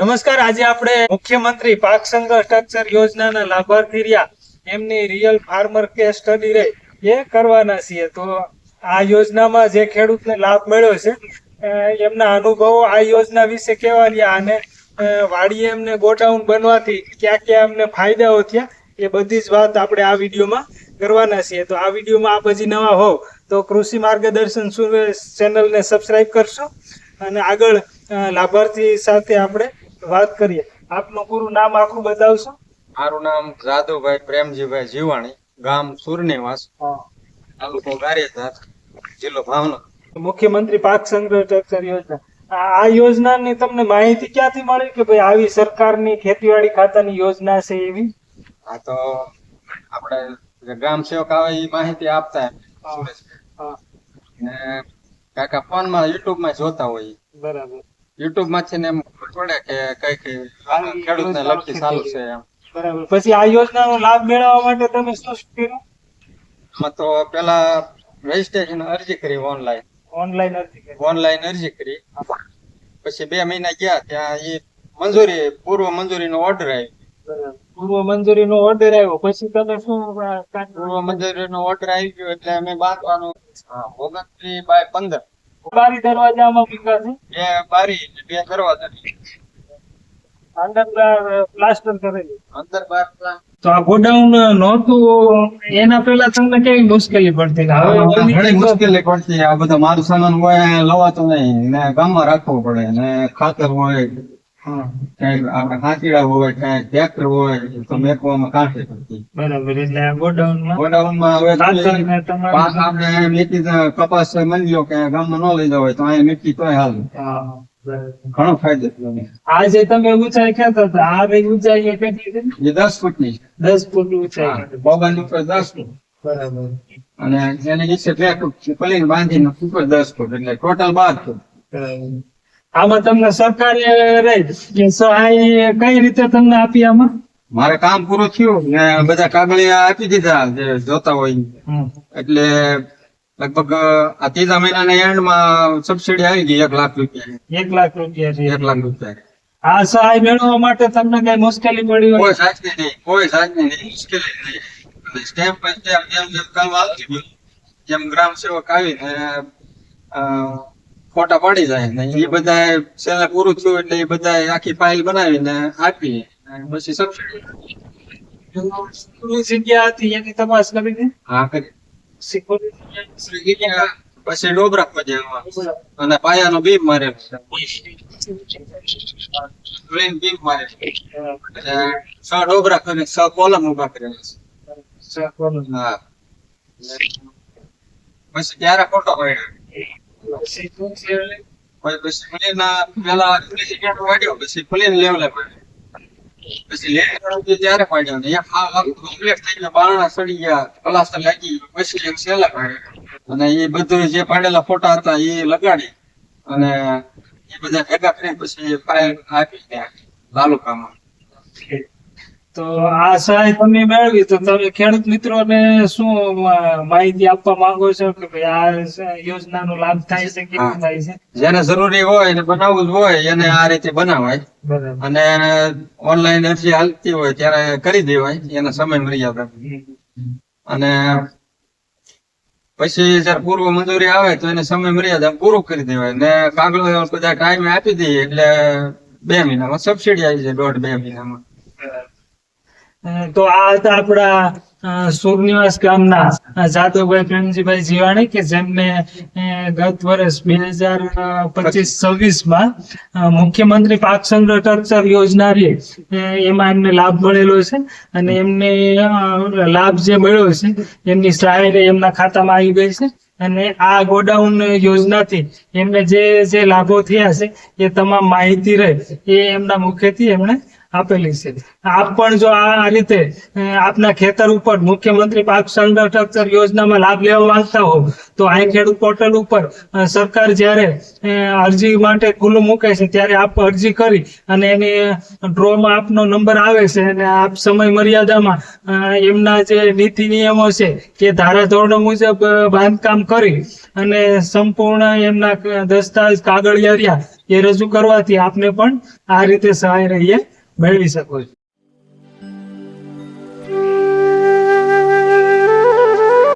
નમસ્કાર. આજે આપણે મુખ્યમંત્રી પાક સંગ્રહ સ્ટ્રક્ચર યોજનાના લાભાર્થી રહ્યા એમની રિયલ ફાર્મર કેસ સ્ટડી રહી એ કરવાના છીએ. તો આ યોજનામાં જે ખેડૂતને લાભ મળ્યો છે એમના અનુભવો આ યોજના વિશે કેવા રહ્યા અને વાડીએ એમને ગોડાઉન બનવાથી ક્યાં ક્યાં એમને ફાયદાઓ થયા એ બધી જ વાત આપણે આ વિડીયોમાં કરવાના છીએ. તો આ વિડીયોમાં આપ હજી નવા હોવ તો કૃષિ માર્ગદર્શન ચેનલને સબસ્ક્રાઇબ કરશો અને આગળ લાભાર્થી સાથે આપણે વાત કરીએ. આપનું પૂરું નામ આખું બતાવશો? મારું નામ જાદુભાઈ પ્રેમજીભાઈ જીવાણી, ગામ સુરનિવાસ, તાલુકો ગારિયાધાર, જિલ્લો ભાવનગર. મુખ્યમંત્રી પાક સંગ્રહ સ્ટ્રક્ચર યોજના, આ યોજનાની તમને માહિતી ક્યાંથી મળી કે ભાઈ આવી સરકારની ખેતીવાડી ખાતાની યોજના છે એવી? આ તો આપણે ગ્રામ સેવક આવે એ માહિતી આપતા ને કાકા ફોનમાં યુટ્યુબમાં જોતા હોય. બરાબર. યુટ્યુબ માંથી ને એમ ખબર પડે કે કઈ ખેડૂતને લગતી ચાલુ છે એમ. બરાબર. પછી આ યોજનાનો લાભ મેળવવા માટે તમે શું કર્યું? આમાં તો પેલા રજીસ્ટ્રેશન અરજી કરી ઓનલાઈન અરજી કરી. પછી 2 મહિના ગયા ત્યાં એ પૂર્વ મંજૂરીનો ઓર્ડર આવ્યો. પૂર્વ મંજૂરીનો ઓર્ડર આવ્યો પછી તમે શું? પૂર્વ મંજૂરીનો ઓર્ડર આવી ગયો એટલે અમે બાંધવાનું 29/15 બારી દરવાજામાં મૂક્યા છે. 2 બારી 2 દરવાજા અંદર પ્લાસ્ટર કરેલું. અંદર બાર. તો આ ગોડાઉન નહોતું એના પહેલા તમને કેવી મુશ્કેલી પડતી? હવે ઘણી મુશ્કેલી પડતી. આ બધા મારું સામાન હોય લવાતો નહીં ને ગામમાં રાખવું પડે ને ખાતર હોય, ક્યાંક આપણે હાથીડા હોય, ક્યાંક ટ્રેક્ટર હોય તો મેકવામાં કાંઠે પડતી. બરાબર. એટલે આ ગોડાઉનમાં હવે પાક આપણે મીઠી કપાસ મળી લો કે ગામમાં ન લઈ જવાય તો અહીંયા મીઠી તોય હાલ ઘણો ફાયદો થયો. આ જે તમે ઊંચાઈ કહેતા હતા આ ભાઈ ઊંચાઈ કેટલી છે? એ 10 ફૂટની 10 ફૂટ ઊંચાઈ. બોગાની ઉપર 10 ફૂટ. બરાબર. અને એને નીચે 2 ફૂટ પલીને બાંધીને ઉપર 10 ફૂટ એટલે ટોટલ 12 ફૂટ. બરાબર. આમાં તમને સરકારે રહી કે સહાય કઈ રીતે તમને આપી? આમાં મારે કામ પૂરું થયું ને બધા કાગળિયા આપી દીધા જે જોતા હોય એટલે લગભગ આ 3જા મહિનાના એન્ડમાં સબસિડી આવી ગઈ 1 લાખ રૂપિયા. 1 લાખ રૂપિયા છે. 1 લાખ રૂપિયા. આ સહાય મેળવવા માટે તમને કઈ મુશ્કેલી પડી હોય? કોઈ જાતની નહીં મુશ્કેલી નહીં. સ્ટેપ બાય સ્ટેપ જેમ કામ આવતું ગયું જેમ ગ્રામ સેવક આવીને ફોટા પાડી જાય ને એ બધા છેલ્લે પૂરું થયું એટલે એ બધા આખી ફાઇલ બનાવીને આપી પછી સબસિડી જગ્યા હતી એની તપાસ કરી દે. હા કરી. પછી ડોબરા ખોદ્યા અને પાયાનો બીમ મારેલો બીમ મારેલો એટલે 6 ડોબરા કરીને 6 કોલમ ઉભા કરેલા છે. હા. પછી ત્યારે ફોટો પાડ્યો. પછી ફલીના પેલા વાડ્યો પછી ફલીને લેવલે પાડ્યો. પછી લેટ ત્યારે પાડ્યો ને કમ્પ્લીટ થઈ ગયા, બારણા સડી ગયા, પ્લાસ્ટર લાગી ગયું. પછી એક સેલા પાડ્યો અને એ બધું જે પાડેલા ફોટા હતા એ લગાડી અને એ બધા ભેગા કરીને પછી ફાઇલ આપી ત્યાં તાલુકામાં. તો આ સહાય તમે મેળવી તો તમે ખેડૂત મિત્રોને શું માહિતી આપવા માંગો છો કે ભાઈ આ યોજનાનો લાભ થાય છે કેવું થાય છે? જેને જરૂરી હોય એને બનાવવું જ હોય એને આ રીતે બનાવાય. અને ઓનલાઈન અરજી હાલતી હોય ત્યારે કરી દેવાય એના સમય મર્યાદા. અને પછી જયારે પૂર્વ મંજૂરી આવે તો એને સમય મર્યાદા પૂરું કરી દેવાય ને કાગળો બધા ટાઈમે આપી દઈએ એટલે 2 મહિનામાં સબસિડી આવી જાય. 1.5-2 મહિનામાં. તો આ હતા આપણા સુરનિવાસ ગામના જાદવભાઈ પ્રેમજીભાઈ જીવાણી કે જેમને ગત વર્ષ 2025-26 માં મુખ્યમંત્રી પાક સંગ્રહ સ્ટ્રક્ચર યોજના રહી એમાં એમને લાભ મળેલો છે અને એમને લાભ જે મળ્યો છે એમની સહાય એમના ખાતામાં આવી ગઈ છે. અને આ ગોડાઉન યોજનાથી એમને જે લાભો થયા છે એ તમામ માહિતી રહે એ એમના મુખેથી એમણે આપેલી છે. આપ પણ જો આ રીતે આપના ખેતર ઉપર મુખ્યમંત્રી પાક સંગ્રહ સ્ટ્રક્ચર યોજનામાં લાભ લેવા માંગતા હો તો આ ખેડૂત પોર્ટલ ઉપર સરકાર જ્યારે અરજી માટે ખુલ્લું મૂકે છે ત્યારે આપ અરજી કરી અને એની ડ્રોમાં આપનો નંબર આવે છે અને આપ સમય મર્યાદામાં એમના જે નીતિ નિયમો છે કે ધારાધોરણો મુજબ બાંધકામ કરી અને સંપૂર્ણ એમના દસ્તાવેજ કાગળિયા રહ્યા એ રજૂ કરવાથી આપને પણ આ રીતે સહાય રહીએ મેળવી શકો છો.